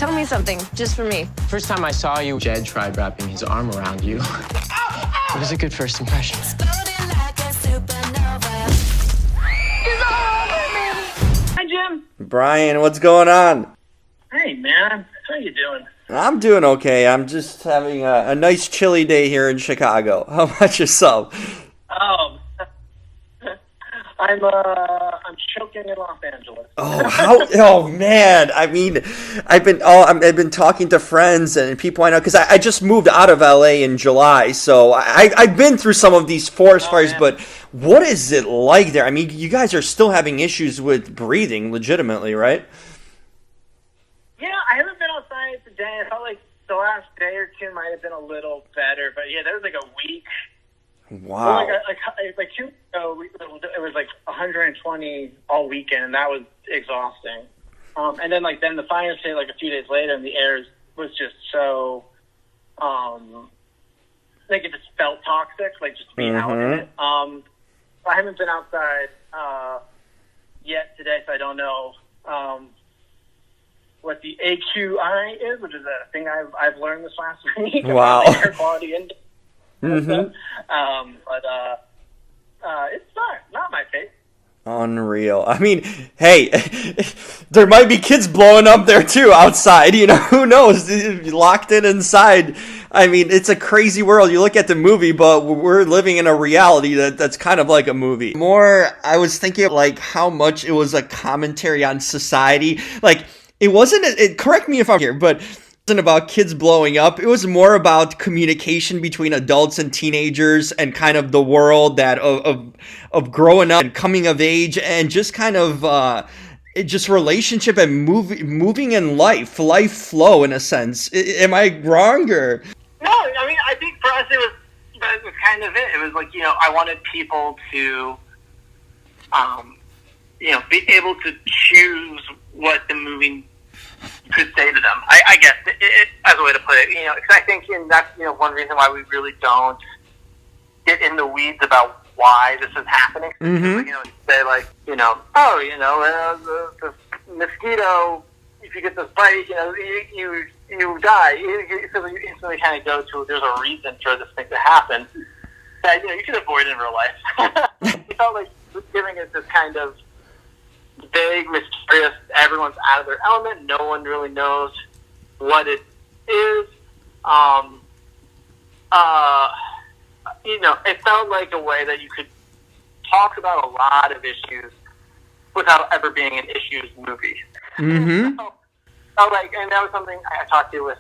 Tell me something, just for me. First time I saw you, Jed tried wrapping his arm around you. It was a good first impression. Hi, Jim. Brian, what's going on? Hey, man. How you doing? I'm doing okay. I'm just having a nice chilly day here in Chicago. How about yourself? I'm choking in Los Angeles. Oh man! I mean, I've been talking to friends and people I know because I just moved out of LA in July, so I've been through some of these forest fires. Man. But what is it like there? I mean, you guys are still having issues with breathing, legitimately, right? Yeah, I haven't been outside today. I felt like the last day or two might have been a little better, but yeah, there was like a week. Wow. Well, like 2 weeks ago, it was like 120 all weekend, and that was exhausting. And then the fires hit like a few days later, and the air was just so, like it just felt toxic, like just being out in it. I haven't been outside yet today, so I don't know what the AQI is, which is a thing I've learned this last week. Wow. About air quality index. Mm-hmm. But it's not my fate. Unreal. I mean, hey, there might be kids blowing up there too outside. You know, who knows? Locked in inside. I mean, it's a crazy world. You look at the movie, but we're living in a reality that's kind of like a movie. More, I was thinking of like how much it was a commentary on society. Like, it wasn't. Correct me if I'm here, but. About kids blowing up. It was more about communication between adults and teenagers and kind of the world that of growing up and coming of age and just kind of just relationship and moving in life flow in a sense. Am I wrong or? No, I mean, I think for us it was kind of it. It was like, I wanted people to be able to choose what the movie could say to them. I guess it, as a way to put it, because I think that's one reason why we really don't get in the weeds about why this is happening. Mm-hmm. Say like, the mosquito, if you get this bite, you die. So you instantly kind of go to there's a reason for this thing to happen that you can avoid in real life. It felt like giving it this kind of vague, mysterious, everyone's out of their element, no one really knows what it is. It felt like a way that you could talk about a lot of issues without ever being an issues movie. Mm-hmm. And that was something I talked to with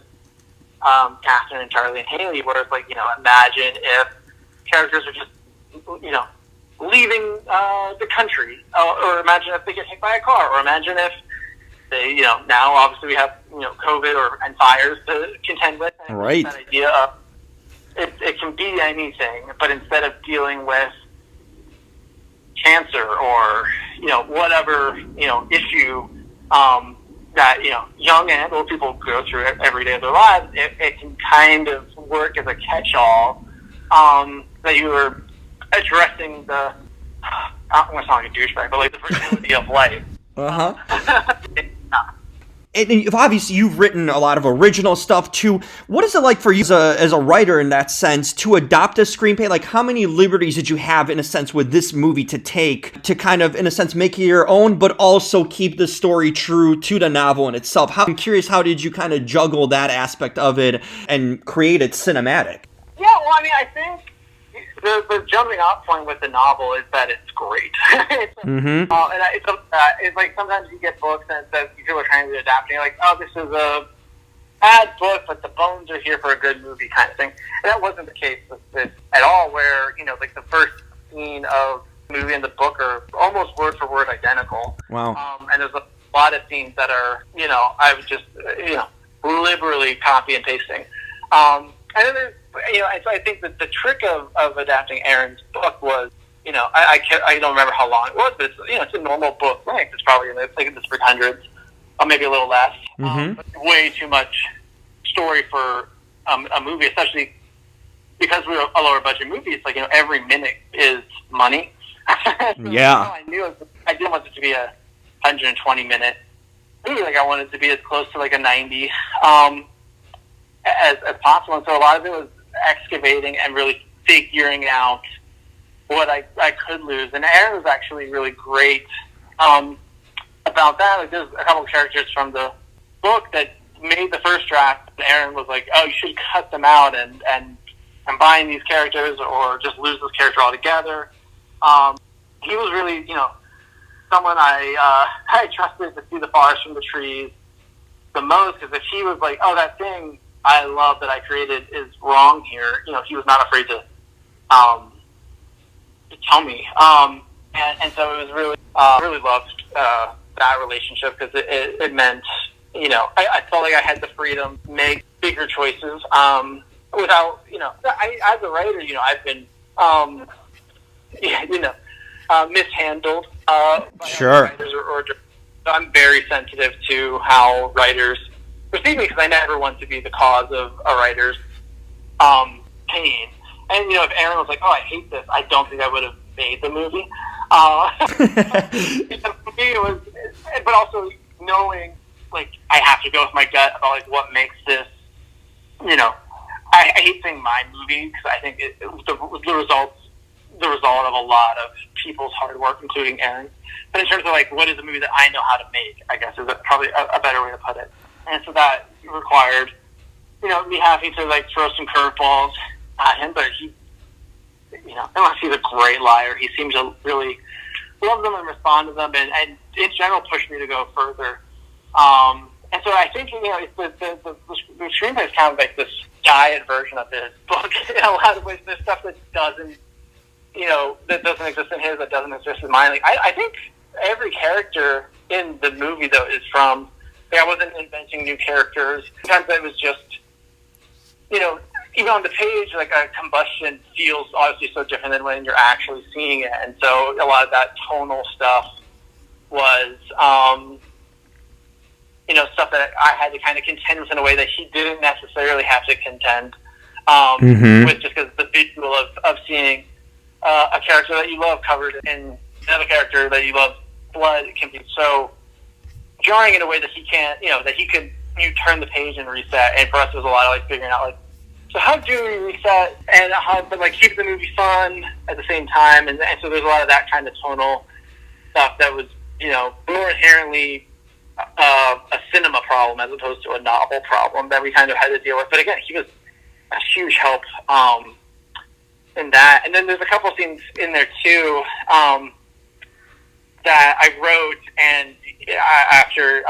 Catherine and Charlie and Haley, where it's like, imagine if characters are just, leaving the country, or imagine if they get hit by a car, or imagine if they, now obviously we have, COVID and fires to contend with. And right. That idea of it can be anything, but instead of dealing with cancer or, whatever, issue that, young and old people go through every day of their lives, it can kind of work as a catch-all that you were addressing the, I'm going to sound like a douchebag, but like the fragility of life. Uh-huh. And obviously you've written a lot of original stuff too. What is it like for you as a writer in that sense to adopt a screenplay? Like how many liberties did you have in a sense with this movie to take to kind of in a sense make it your own, but also keep the story true to the novel in itself? I'm curious, how did you kind of juggle that aspect of it and create it cinematic? Yeah, well, I mean, I think the jumping off point with the novel is that it's great. Mm-hmm. It's like sometimes you get books and it says people are trying to adapt, and you're like, oh, this is a bad book, but the bones are here for a good movie kind of thing. And that wasn't the case with this at all, where, like the first scene of the movie and the book are almost word for word identical. Wow. And there's a lot of scenes that are, I was just, liberally copy and pasting. And then there's, so I think that the trick of adapting Aaron's book was, I don't remember how long it was, but it's a normal book length. It's probably in the 300s, or maybe a little less. Mm-hmm. Way too much story for a movie, especially because we're a lower budget movie. It's like, every minute is money. Yeah. I didn't want it to be a 120 minute me, like I wanted to be as close to like a 90 as possible. And so a lot of it was excavating and really figuring out what I could lose. And Aaron was actually really great about that. Like there's a couple of characters from the book that made the first draft, and Aaron was like, "Oh, you should cut them out and combine these characters, or just lose this character altogether." He was really, someone I trusted to see the forest from the trees the most, because if he was like, "Oh, that thing I love that I created is wrong here," he was not afraid to tell me. And so it was really, really loved that relationship, because it meant, I felt like I had the freedom to make bigger choices without, as a writer, I've been, mishandled by Sure. writers, or so I'm very sensitive to how writers perceive me, because I never want to be the cause of a writer's pain. And, if Aaron was like, "Oh, I hate this," I don't think I would have made the movie. For me, it was, but also knowing, like, I have to go with my gut about, like, what makes this, I hate saying my movie, because I think the result of a lot of people's hard work, including Aaron. But in terms of, like, what is a movie that I know how to make, I guess is probably a better way to put it. And so that required, me having to, like, throw some curveballs at him, but he, unless he's a great liar, he seems to really love them and respond to them, and in general push me to go further. And so I think, the screenplay is kind of like this diet version of his book in a lot of ways. There's stuff that doesn't, that doesn't exist in his, that doesn't exist in mine. Like, I think every character in the movie, though, is from, I wasn't inventing new characters. Sometimes it was just, even on the page, like, a combustion feels obviously so different than when you're actually seeing it. And so a lot of that tonal stuff was, stuff that I had to kind of contend with in a way that he didn't necessarily have to contend with, just because the visual of seeing a character that you love covered in another character that you love blood, it can be so jarring in a way that he can't, that he could, turn the page and reset. And for us, it was a lot of, like, figuring out, like, so how do we reset and but, like, keep the movie fun at the same time? And so there's a lot of that kind of tonal stuff that was, more inherently a cinema problem as opposed to a novel problem that we kind of had to deal with. But again, he was a huge help in that. And then there's a couple scenes in there too that I wrote, and after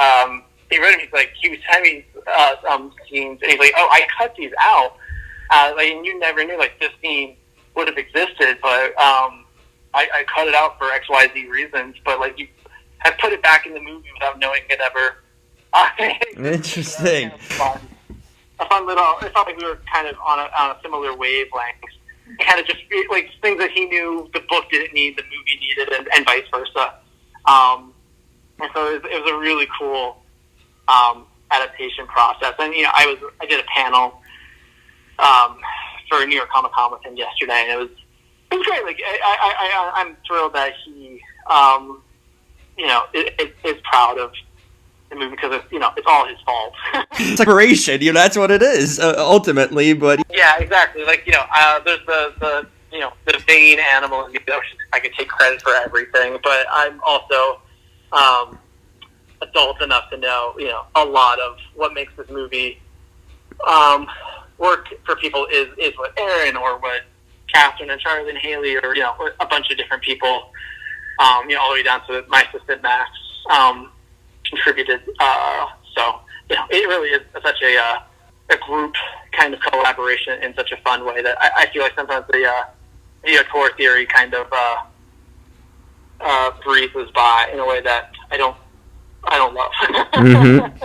he wrote them, he was sending me some scenes, and he's like, "Oh, I cut these out. And you never knew, like, this scene would have existed, but I cut it out for XYZ reasons, but, like, you have put it back in the movie without knowing it ever." Interesting. A fun little, it felt like we were kind of on a similar wavelength. Kind of just, like, things that he knew the book didn't need, the movie needed, and vice versa. And so it was a really cool adaptation process. And, I did a panel for New York Comic Con with him yesterday, and it was great. Like, I'm thrilled that he, is proud of the movie, because it's all his fault. It's separation, that's what it is, ultimately. But yeah, exactly. Like, there's the vain animal in me that I could take credit for everything, but I'm also adult enough to know, a lot of what makes this movie work for people is what Aaron, or what Katherine and Charlie and Haley, or a bunch of different people, all the way down to my assistant Max, contributed. So it really is such a group kind of collaboration in such a fun way that I feel like sometimes the auteur theory kind of breezes by in a way that I don't love. Mm-hmm.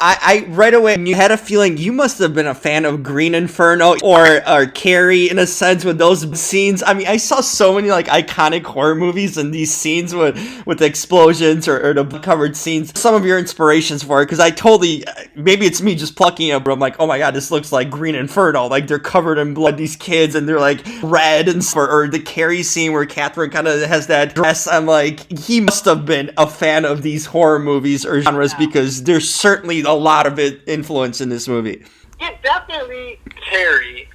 I right away, you had a feeling you must have been a fan of Green Inferno or Carrie in a sense with those scenes. I mean, I saw so many like iconic horror movies and these scenes with the explosions or the covered scenes. Some of your inspirations for it, because I totally, maybe it's me just plucking it, but I'm like, oh my god, this looks like Green Inferno. Like they're covered in blood, these kids, and they're like red and or the Carrie scene where Catherine kind of has that dress. I'm like, he must have been a fan of these horror movies or genres because there's certainly a lot of it influence in this movie. Yeah, definitely Carrie.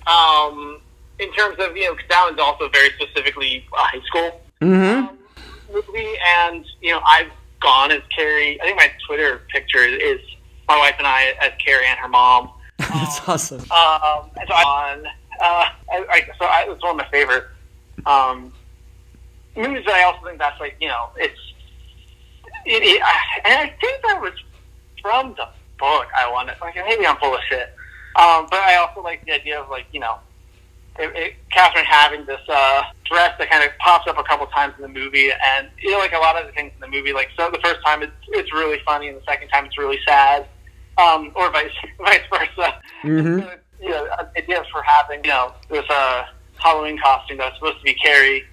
In terms of, you know, 'cause that one's also very specifically a high school movie, and, you know, I've gone as Carrie. I think my Twitter picture is my wife and I as Carrie and her mom. That's awesome. And so it's one of my favorite movies, but I also think that's like, you know, and I think that was from the book. I want to, like, maybe I'm full of shit. But I also like the idea of, like, you know, Catherine having this dress that kind of pops up a couple times in the movie, and, you know, like a lot of the things in the movie, like, so the first time it's really funny, and the second time it's really sad, or vice versa. Mm-hmm. You know, ideas for having, you know, this Halloween costume that's supposed to be Carrie,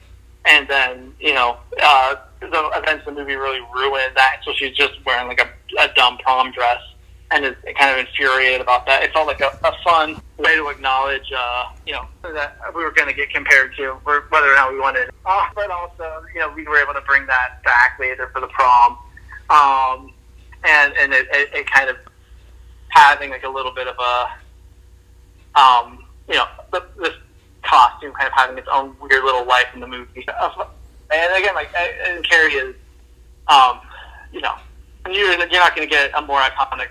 and then, you know, the events of the movie really ruin that, so she's just wearing like a dumb prom dress, and is kind of infuriated about that. It felt like a fun way to acknowledge, you know, that we were going to get compared to, whether or not we wanted. But also, you know, we were able to bring that back later for the prom, and it kind of having like a little bit of a, you know, this costume kind of having its own weird little life in the movie. And again, like, and Carrie is, you know, you're not going to get a more iconic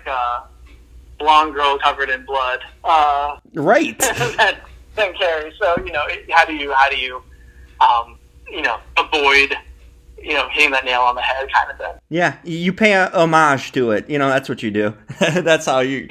blonde girl covered in blood, right? than Carrie. So, you know, how do you, you know, avoid, you know, hitting that nail on the head kind of thing. Yeah, you pay a homage to it. You know, that's what you do. That's how you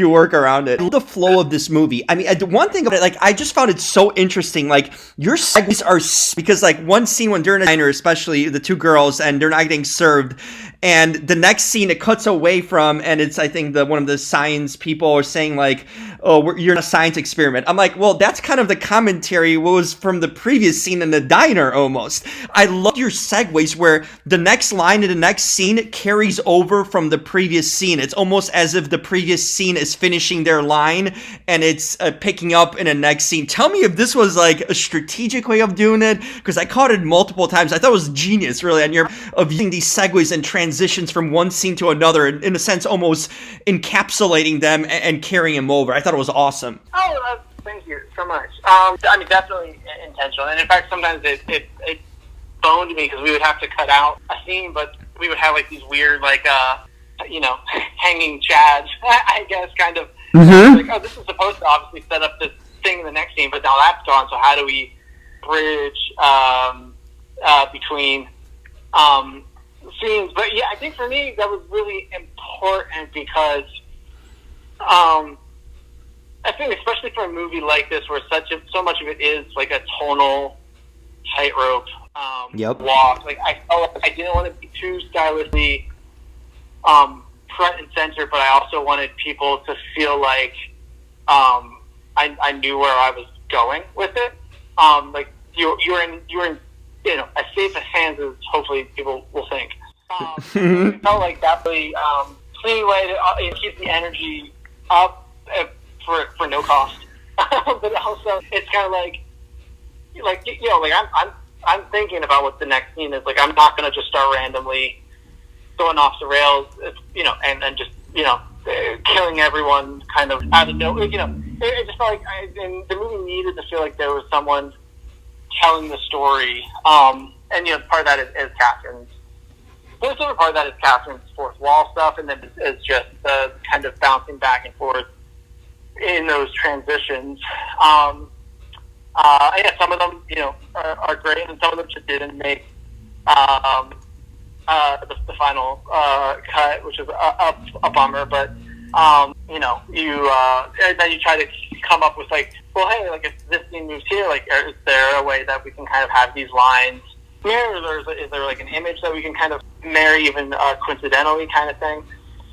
work around it. The flow of this movie. I mean, one thing about it, like, I just found it so interesting. Like, your segues are, because, like, one scene when they're in a diner, especially the two girls, and they're not getting served, and the next scene it cuts away from, and it's, I think, one of the science people are saying, like, oh, you're in a science experiment. I'm like, well, that's kind of the commentary was from the previous scene in the diner, almost. I love your segues where the next line in the next scene carries over from the previous scene. It's almost as if the previous scene is finishing their line, and it's picking up in the next scene. Tell me if this was, like, a strategic way of doing it, because I caught it multiple times. I thought it was genius, really, and of using these segues and transitions from one scene to another, in a sense, almost encapsulating them and carrying them over. I thought it was awesome. Oh, thank you so much. I mean, definitely intentional. And in fact, sometimes it boned me because we would have to cut out a scene, but we would have, like, these weird, like, you know, hanging chads, I guess, kind of. Mm-hmm. Like, oh, this is supposed to obviously set up this thing in the next scene, but now that's gone, so how do we bridge between scenes? But yeah, I think for me that was really important because I think especially for a movie like this where so much of it is like a tonal tightrope walk. Like, I felt like I didn't want to be too stylistically front and center, but I also wanted people to feel like I knew where I was going with it. Like, you're in you know, as safe as hands as hopefully people will think. It felt like that really clean way to keep the energy up for no cost. But also, it's kind of like you know, like I'm thinking about what the next scene is. Like, I'm not going to just start randomly going off the rails, you know, and just, you know, killing everyone kind of out of nowhere. You know, it just felt like and the movie needed to feel like there was someone telling the story. And, you know, part of that is Catherine's. There's another part of that is Catherine's fourth wall stuff, and then it's just kind of bouncing back and forth in those transitions. Yeah, some of them, you know, are great, and some of them just didn't make the final cut, which is a bummer. But you know, and then you try to come up with, like, well, hey, like, if this scene moves here, like, is there a way that we can kind of have these lines mirror? Is there like an image that we can kind of marry, even coincidentally, kind of thing?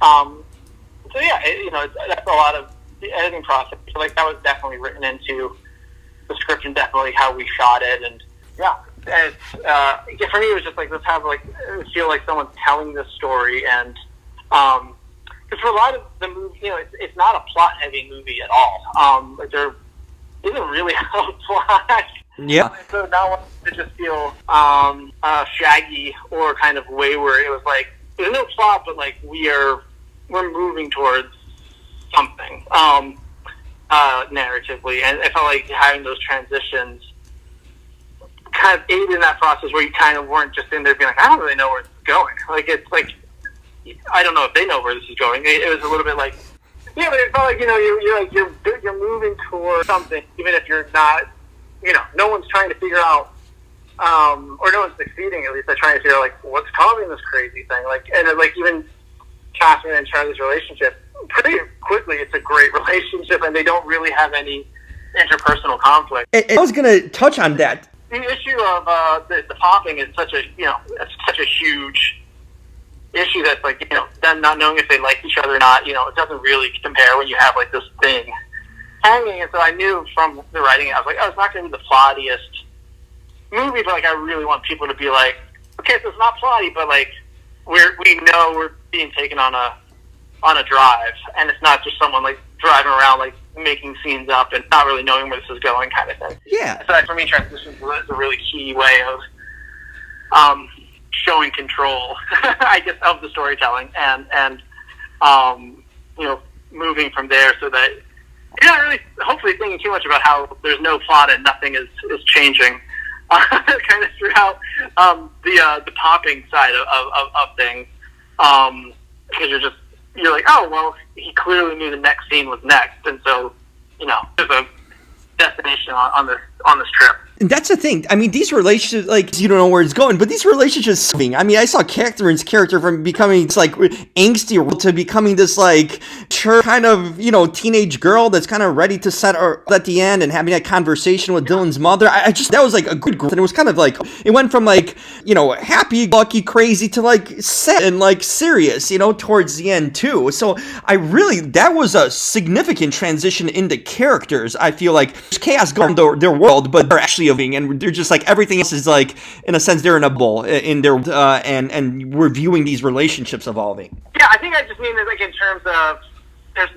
So So yeah, that's a lot of the editing process. So like that was definitely written into the script and definitely how we shot it. And yeah, for me it was just like, let's have like feel like someone's telling this story. And because for a lot of the movie, it's not a plot heavy movie at all. Like there isn't really a plot. Yeah. So not to just feel shaggy or kind of wayward. It was like there's no plot, but like we're moving towards something narratively, and I felt like having those transitions kind of aided in that process where you kind of weren't just in there being like, I don't really know where this is going. Like it's like I don't know if they know where this is going. It was a little bit like, yeah, but it felt like you're moving towards something, even if you're not. No one's trying to figure out, or no one's succeeding at least at trying to figure out like what's causing this crazy thing. Like, and like even Catherine and Charlie's relationship, pretty quickly it's a great relationship, and they don't really have any interpersonal conflict. I was gonna touch on that. The issue of the popping is such a it's such a huge issue that's like them not knowing if they like each other or not. It doesn't really compare when you have like this thing hanging. And so I knew from the writing, I was like, oh, it's not going to be the plottiest movie, but like I really want people to be like, okay, so it's not plotty, but like we know we're being taken on a drive, and it's not just someone like driving around like making scenes up and not really knowing where this is going kind of thing. Yeah. So for me, transitions was a really key way of showing control, I guess, of the storytelling, and moving from there so that you're not really hopefully thinking too much about how there's no plot and nothing is changing kind of throughout the popping side of things, because you're like, oh well, he clearly knew the next scene was next, and so there's a destination on this trip. And that's the thing. I mean, these relationships, like, you don't know where it's going, but these relationships, I mean, I saw Catherine's character from becoming this, like, angsty to becoming this, like, sure kind of, teenage girl that's kind of ready to set her at the end and having that conversation with Dylan's mother. I just, that was, like, a good growth. And it was kind of, like, it went from, like, happy, lucky, crazy to, like, sad and, like, serious, towards the end, too. So that was a significant transition into characters. I feel like there's chaos going on their world, but they're actually and they're just like everything else is like, in a sense, they're in a bowl in their and we're viewing these relationships evolving. Yeah, I think I just mean that like in terms of there's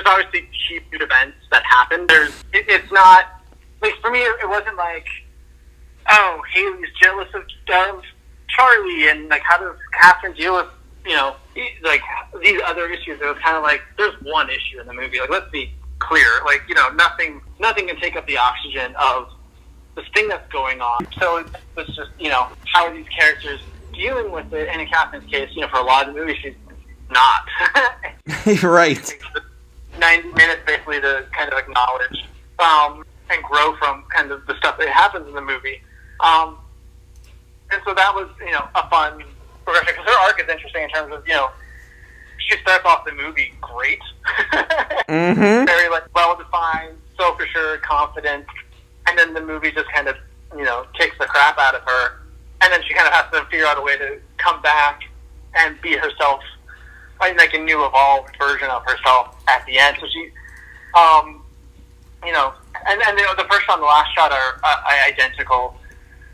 obviously huge events that happen. It's not like for me it wasn't like, oh, Haley's jealous of Charlie and like how does Catherine deal with like these other issues. It was kind of like there's one issue in the movie. Like let's be clear, like nothing can take up the oxygen of this thing that's going on. So it's just, how are these characters dealing with it? And in Catherine's case, for a lot of the movie, she's not. Right. 90 minutes basically to kind of acknowledge and grow from kind of the stuff that happens in the movie. And so that was, a fun progression, because her arc is interesting in terms of, she starts off the movie great. Mm-hmm. Very, like, well-defined, self-assured, confident. And then the movie just kind of, kicks the crap out of her. And then she kind of has to figure out a way to come back and be herself, like a new evolved version of herself at the end. So she, and the first shot and the last shot are identical.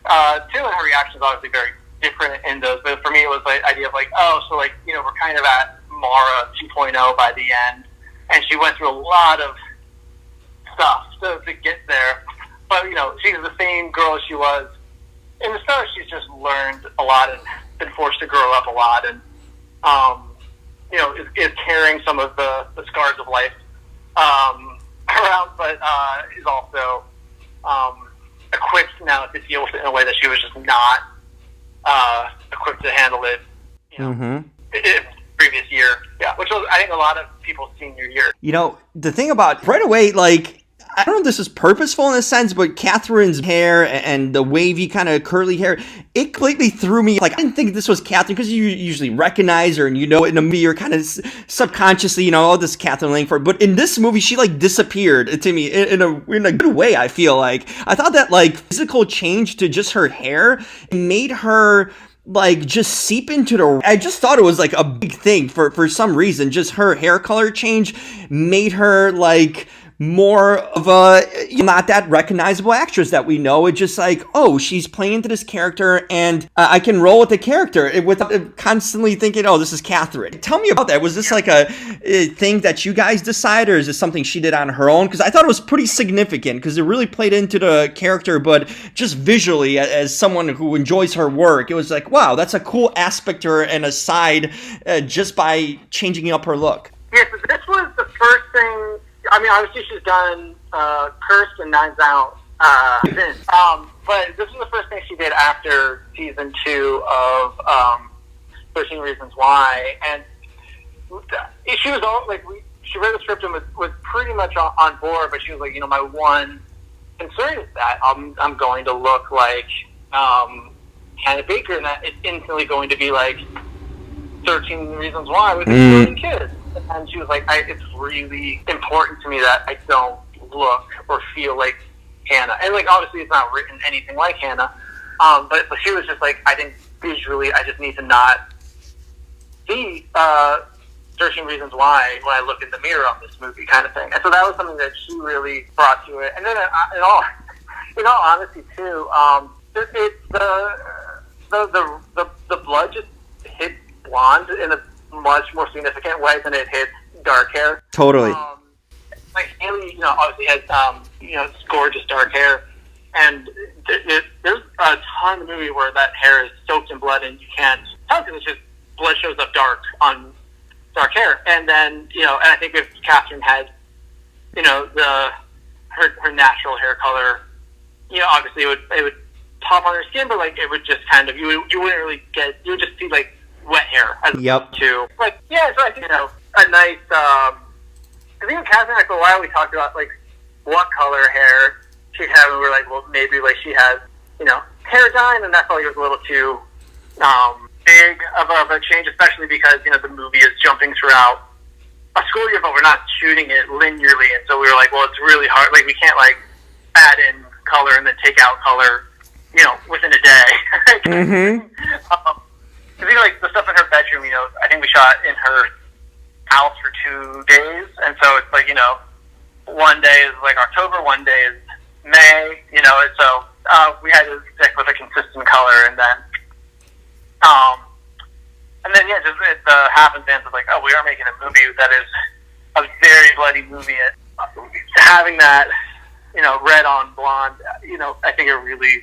Too, and her reaction is obviously very different in those. But for me, it was the idea of like, oh, so like, we're kind of at Mara 2.0 by the end. And she went through a lot of stuff to get there. But, she's the same girl she was in the start. She's just learned a lot and been forced to grow up a lot, and, is carrying some of the scars of life around, but is also equipped now to deal with it in a way that she was just not equipped to handle it, previous year. Yeah, which was, I think, a lot of people's senior year. The thing about right away, like, I don't know if this is purposeful in a sense, but Catherine's hair and the wavy kind of curly hair, it completely threw me. Like, I didn't think this was Catherine, because you usually recognize her and in a movie you're kind of subconsciously, oh, this is Katherine Langford. But in this movie, she like disappeared to me in a good way, I feel like. I thought that like physical change to just her hair made her like just seep into the, I just thought it was like a big thing for some reason. Just her hair color change made her like more of a not that recognizable actress that we know. It's just like, oh, she's playing into this character, and I can roll with the character without constantly thinking, oh, this is Catherine. Tell me about that. Was this like a thing that you guys decided, or is this something she did on her own? Because I thought it was pretty significant, because it really played into the character, but just visually, as someone who enjoys her work, it was like, wow, that's a cool aspect to her and a side just by changing up her look. Yeah, so this was the first thing. I mean, obviously she's done Cursed and Knives Out since. But this was the first thing she did after season 2 of 13 Reasons Why. And she was all, like, she read the script and was pretty much on board, but she was like, my one concern is that I'm going to look like Hannah Baker, and that it's instantly going to be like 13 Reasons Why with a million kids. And she was like, it's really important to me that I don't look or feel like Hannah. And, like, obviously it's not written anything like Hannah. But she was just like, I think visually I just need to not see 13 Reasons Why when I look in the mirror on this movie kind of thing. And so that was something that she really brought to it. And then in all honesty, too, it's the blood just hit blonde in a much more significant way than it hits dark hair. Totally. Like Haley, obviously has gorgeous dark hair, and there's a ton of the movie where that hair is soaked in blood, and you can't tell because it's just blood shows up dark on dark hair. And then and I think if Katherine had her natural hair color, obviously it would pop on her skin, but like it would just kind of you wouldn't really get, you would just see like wet hair as opposed to like, yeah. So I think a nice I think with Catherine, like, for a while we talked about like what color hair she'd have, and we were like, well, maybe like she has hair dye, and that's probably was a little too big of a change, especially because the movie is jumping throughout a school year, but we're not shooting it linearly, and so we were like, well, it's really hard, like we can't like add in color and then take out color within a day. Because like the stuff in her bedroom, I think we shot in her house for 2 days, and so it's like one day is like October, one day is May, and so we had to stick with a consistent color, and then yeah, just the happenstance of like, oh, we are making a movie that is a very bloody movie. Having that red on blonde, I think it really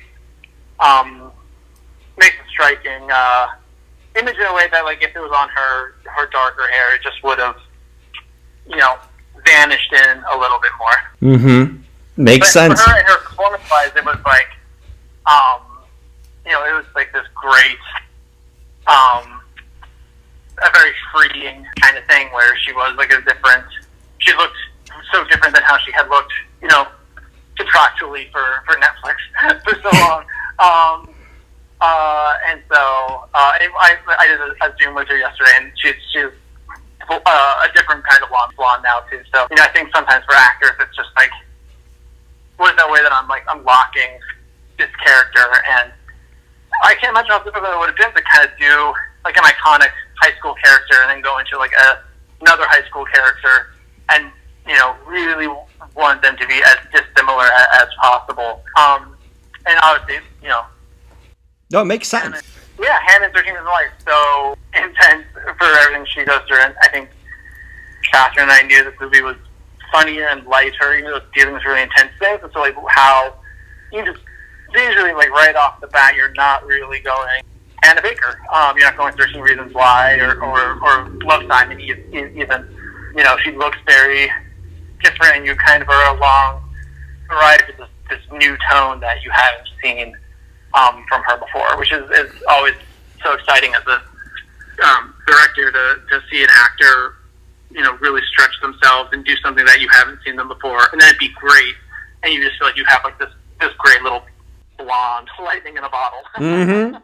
makes a striking image in a way that, like, if it was on her darker hair, it just would have, vanished in a little bit more. Makes sense. For her and her performance-wise, it was like, it was like this great, a very freeing kind of thing where she was like she looked so different than how she had looked, contractually for Netflix for so long. And so I did a Zoom with her yesterday, and she's a different kind of blonde now too. So I think sometimes for actors, it's just like, what is that way that I'm like unlocking this character? And I can't imagine how difficult it would have been to kind of do like an iconic high school character and then go into like another high school character, and really want them to be as dissimilar as possible. And obviously, No, it makes sense. Hannah in 13 Reasons Why is so intense for everything she goes through, and I think Catherine and I knew this movie was funnier and lighter, even though it's dealing with really intense things. And so, like, how you just visually, like, right off the bat, you're not really going Hannah Baker. You're not going 13 Reasons Why or Love Simon even. She looks very different, and you kind of are along the ride with this new tone that you haven't seen from her before, which is always so exciting as a director to see an actor, really stretch themselves and do something that you haven't seen them before, and then it'd be great, and you just feel like you have like this great little blonde, lightning in a bottle.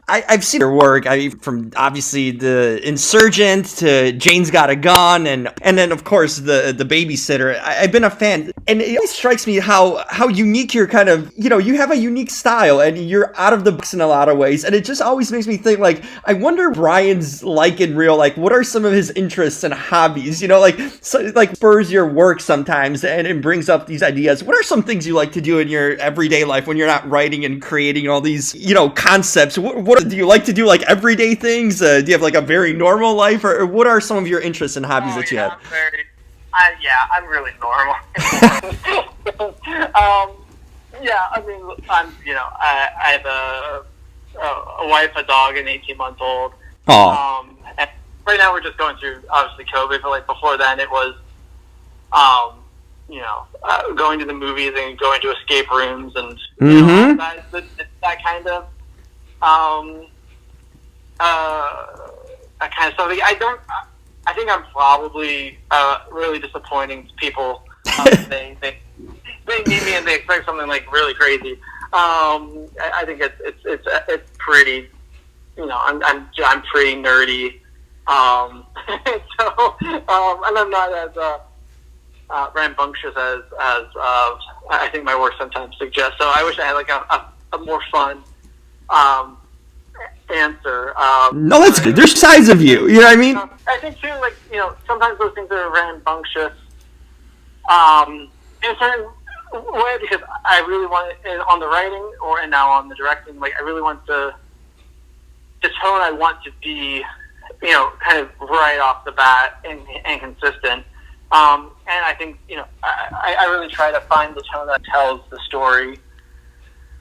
I've seen her work. From obviously the Insurgent to Jane's Got a Gun, and then of course the Babysitter. I've been a fan, and it always strikes me how unique you're kind of. You have a unique style, and you're out of the box in a lot of ways, and it just always makes me think like, I wonder Brian's like in real. Like, what are some of his interests and hobbies? Spurs your work sometimes, and it brings up these ideas. What are some things you like to do in your everyday life when you're not writing and creating all these, concepts? What do you like to do, like everyday things? Do you have like a very normal life, or what are some of your interests and hobbies that you have? I'm really normal. I have a wife, a dog, and 18-month-old. And right now we're just going through, obviously, COVID, but like before then it was, going to the movies and going to escape rooms and that kind of stuff. I think I'm probably really disappointing to people. They meet me and they expect something like really crazy. I think it's pretty. I'm pretty nerdy. And I'm not as rambunctious as I think my work sometimes suggests. So I wish I had like a more fun answer. No, that's good. There's sides of you. You know what I mean? I think too, like, sometimes those things are rambunctious in a certain way, because I really want it on the writing and now on the directing. Like, I really want the tone I want to be, kind of right off the bat and consistent. And I think, I really try to find the tone that tells the story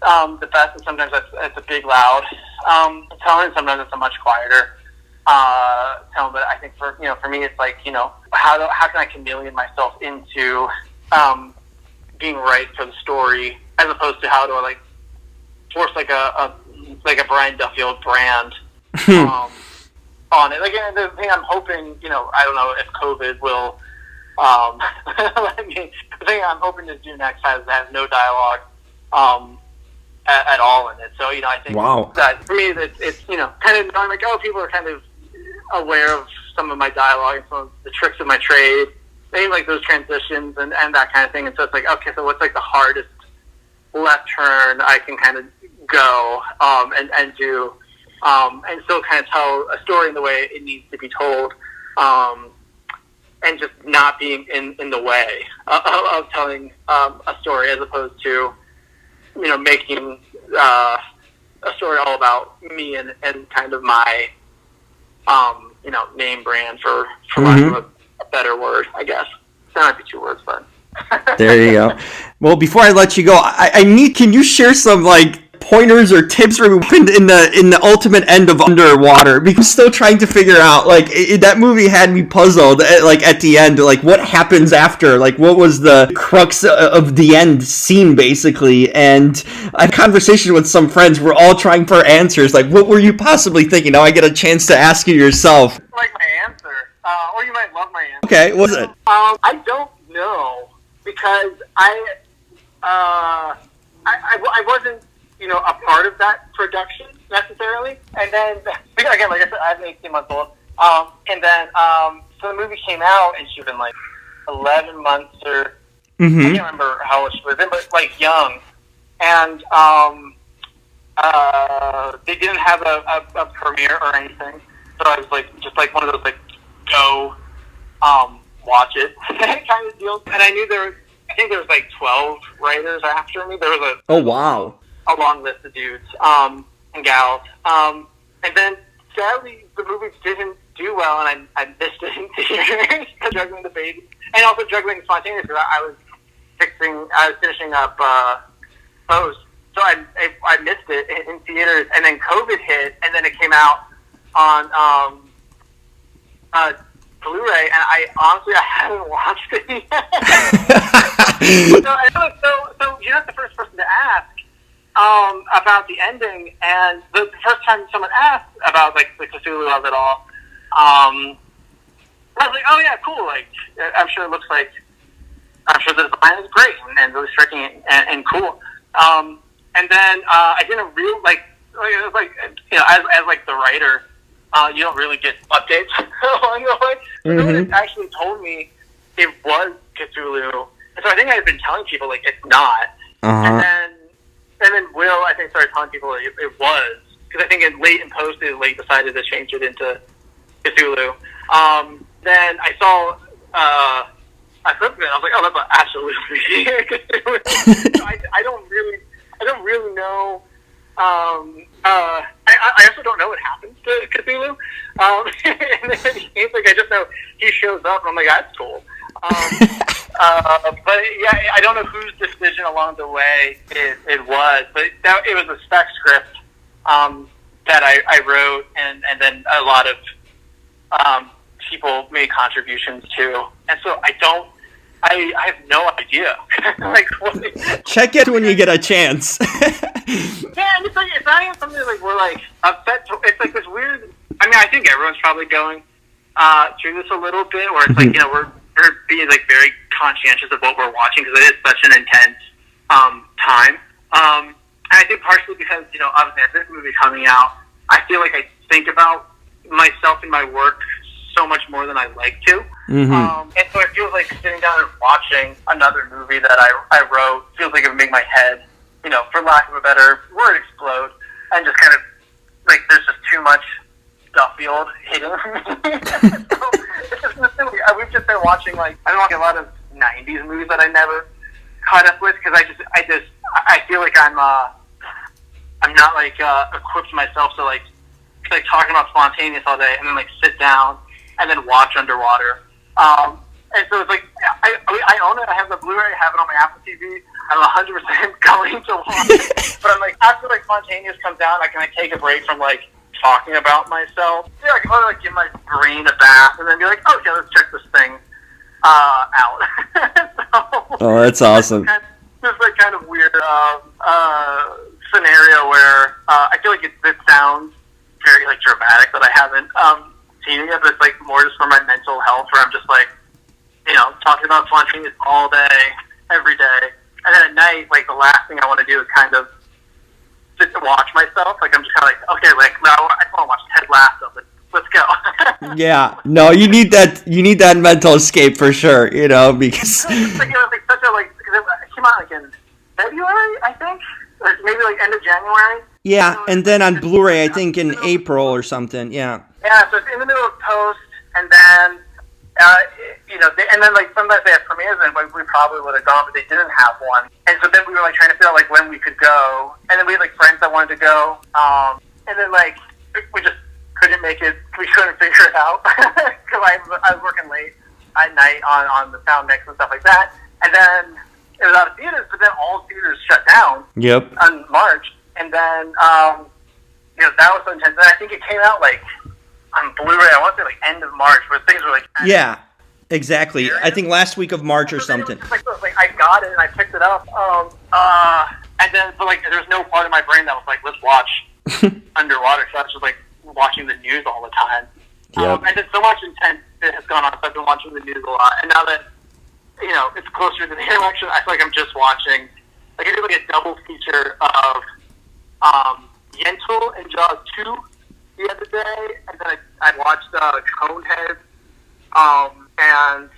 the best, and sometimes that's a big, loud tone, and sometimes it's a much quieter tone. But I think for me, it's like, how can I chameleon myself into being right for the story, as opposed to how do I like force like a Brian Duffield brand on it. Like, the thing I'm hoping, I don't know if COVID will the thing I'm hoping to do next has no dialogue at all in it. So, I think that for me, that it's, kind of, I'm like, people are kind of aware of some of my dialogue and some of the tricks of my trade, maybe like those transitions and that kind of thing. And so it's like, okay, so what's like the hardest left turn I can kind of go and do, and still kind of tell a story in the way it needs to be told, and just not being in the way of telling a story, as opposed to, making a story all about me and kind of my, name brand, for lack of a better word, I guess. That might be 2 words, but... There you go. Well, before I let you go, can you share some, like, pointers or tips for me in the ultimate end of Underwater? Because I'm still trying to figure out, like, that movie had me puzzled, at the end, like, what happens after, like, what was the crux of the end scene, basically. And I had a conversation with some friends, we're all trying for answers, like, what were you possibly thinking? Now I get a chance to ask you yourself. Like my answer, or you might love my answer. Okay, what was it? I don't know, because I wasn't, a part of that production necessarily. And then, again, like I said, I have an 18-month-old. And then, so the movie came out, and she'd been like 11 months or I can't remember how old she was then, but like young. And they didn't have a premiere or anything. So I was like, just like one of those like, go watch it kind of deals. And I knew I think there was like 12 writers after me. There was a long list of dudes and gals. And then sadly the movie didn't do well, and I missed it in theaters, juggling the baby, and also juggling spontaneously. I was finishing up post, so I missed it in theaters, and then COVID hit, and then it came out on Blu-ray, and I haven't watched it yet. so you're not the first person to ask about the ending, and the first time someone asked about like the Cthulhu of it all, I was like, oh yeah, cool. Like, I'm sure the design is great and really striking and cool. And then I didn't really it was like, you know, as like the writer, you don't really get updates along the way. But no one had actually told me it was Cthulhu. And so I think I had been telling people, like, it's not. And then Will, I think, started telling people it was. Because I think late in post, they decided to change it into Cthulhu. Then I saw, I flipped it, and I was like, oh, that's absolutely Cthulhu. So I don't really know. I also don't know what happens to Cthulhu. And then he's like, I just know he shows up, and I'm like, that's cool. But yeah, I don't know whose decision along the way it was, but it was a spec script that I wrote, and then a lot of people made contributions to, and so I have no idea. Like, what? Check it when you get a chance. Yeah, and it's not even something like we're like upset. It's like this weird. I mean, I think everyone's probably going through this a little bit, where it's like, you know, we're being like very conscientious of what we're watching because it is such an intense time. And I think partially because, you know, obviously at this movie coming out, I feel like I think about myself and my work so much more than I like to. And so it feels like sitting down and watching another movie that I wrote feels like it would make my head, you know, for lack of a better word, explode, and just kind of like there's just too much Duffield hitting me. So it's just silly. We've just been watching, like, I've been watching a lot of 90s movies that I never caught up with because I feel like I'm not like equipped myself to like talking about spontaneous all day and then like sit down and then watch Underwater. And so it's like I own it. I have the Blu-ray. I have it on my Apple TV. I'm 100% going to watch it. But I'm like, after like spontaneous comes down, I can like take a break from like talking about myself. Yeah, I can probably like give my brain a bath and then be like, oh, okay, let's check this thing out. So, oh, that's awesome. It's like kind of weird scenario where I feel like it sounds very like dramatic that I haven't seen it yet, but it's like more just for my mental health, where I'm just like, you know, talking about spontaneous all day, every day, and then at night, like the last thing I want to do is kind of just watch myself. Like I'm just kind of like, okay, like now I just want to watch Ted Lasso. Let's go. Yeah, no, you need that mental escape for sure. You know, because it's like, it was like such a like, because it came out like in February, I think, or maybe like end of January. Yeah, and then on Blu-ray, I think in April or something. Yeah. Yeah, so it's in the middle of post, and then you know, and then like sometimes they have premieres, and we probably would have gone, but they didn't have one. And so then we were like trying to figure out like when we could go, and then we had like friends that wanted to go, and then like we just couldn't make it. We couldn't figure it out because I was working late at night on the sound mix and stuff like that. And then it was out of theaters, but then all theaters shut down. Yep. On March, and then you know, that was so intense. And I think it came out like on Blu-ray, I want to say like end of March, where things were like yeah, exactly. I think last week of March or something. Like I got it and I picked it up, and then but like there was no part of my brain that was like, let's watch Underwater. So I was just like watching the news all the time. Yep. And then so much intent has gone on, so I've been watching the news a lot. And now that, you know, it's closer to the election, I feel like I'm just watching, like I did like a double feature of Yentl and Jaws 2 the other day, and then I watched Conehead, and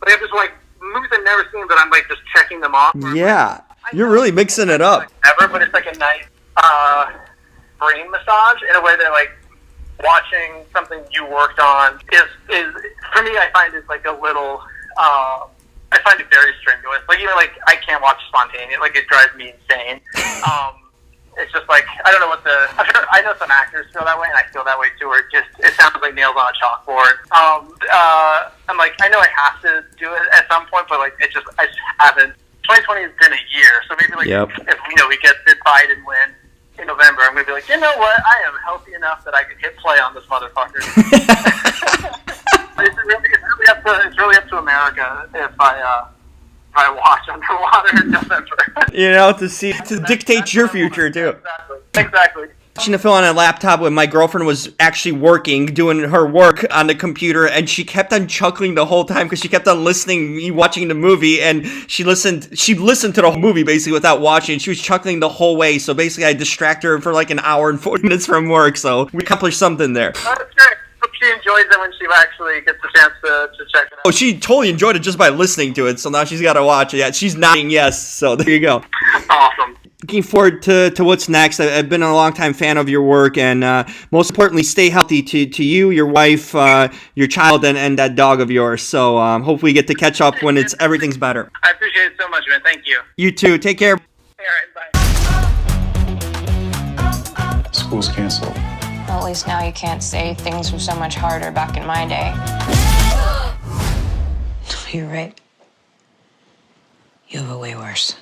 but I just like movies I've never seen, but I'm like just checking them off. Yeah, you're really mixing it up. Ever, but it's like a nice brain massage in a way that like watching something you worked on is for me. I find it like a little. I find it very strenuous. Like even like I can't watch spontaneous. Like it drives me insane. It's just like I don't know what I know some actors feel that way, and I feel that way too. Where it sounds like nails on a chalkboard. I'm like I know I have to do it at some point, but like I just haven't. 2020 has been a year, so maybe like if you know we get Biden win in November, I'm gonna be like, you know what? I am healthy enough that I can hit play on this motherfucker. But it's really up to America if I watch Underwater in November. You know, to dictate your future too. Exactly. Watching the film on a laptop when my girlfriend was actually working, doing her work on the computer, and she kept on chuckling the whole time because she kept on listening, me watching the movie, and she listened to the whole movie basically without watching. She was chuckling the whole way, so basically I distracted her for like an hour and 40 minutes from work, so we accomplished something there. Oh, that's great. Hope she enjoys it when she actually gets the chance to check it out. Oh, she totally enjoyed it just by listening to it, so now she's got to watch it. Yeah, she's nodding yes, so there you go. Awesome. Looking forward to what's next. I've been a long-time fan of your work, and most importantly, stay healthy to you, your wife, your child, and that dog of yours. So hopefully we get to catch up when everything's better. I appreciate it so much, man. Thank you. You too. Take care. All right, bye. School's canceled. Well, at least now you can't say things were so much harder back in my day. You're right. You have it way worse.